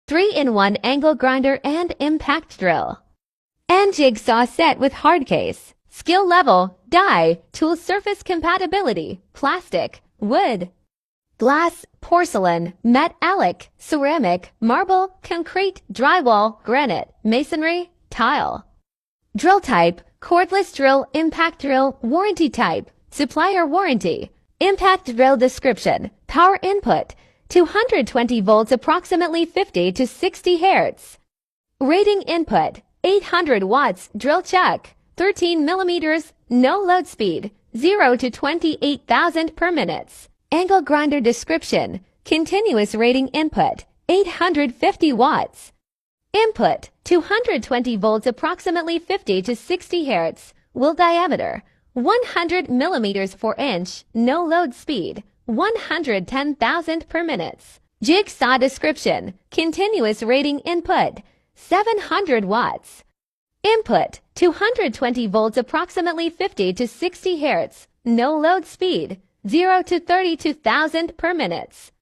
3-in-1 angle grinder and impact drill. And jigsaw set with hard case. Skill level, die, tool surface compatibility, plastic, wood, glass, porcelain, metallic, ceramic, marble, concrete, drywall, granite, masonry, tile. Drill type, cordless drill, impact drill, warranty type, supplier warranty. Impact drill description, power input, 220 volts approximately 50 to 60 Hz. Rating input, 800 watts, drill chuck, 13 millimeters, no load speed, 0 to 28,000 per minute. Angle grinder description, continuous rating input, 850 watts. Input, 220 volts approximately 50 to 60 Hz. Wheel diameter, 100 millimeters 4 inch, no load speed, 110,000 per minute. Jigsaw description, continuous rating input, 700 watts. Input, 220 volts approximately 50 to 60 Hz, no load speed, 0 to 32,000 per minute.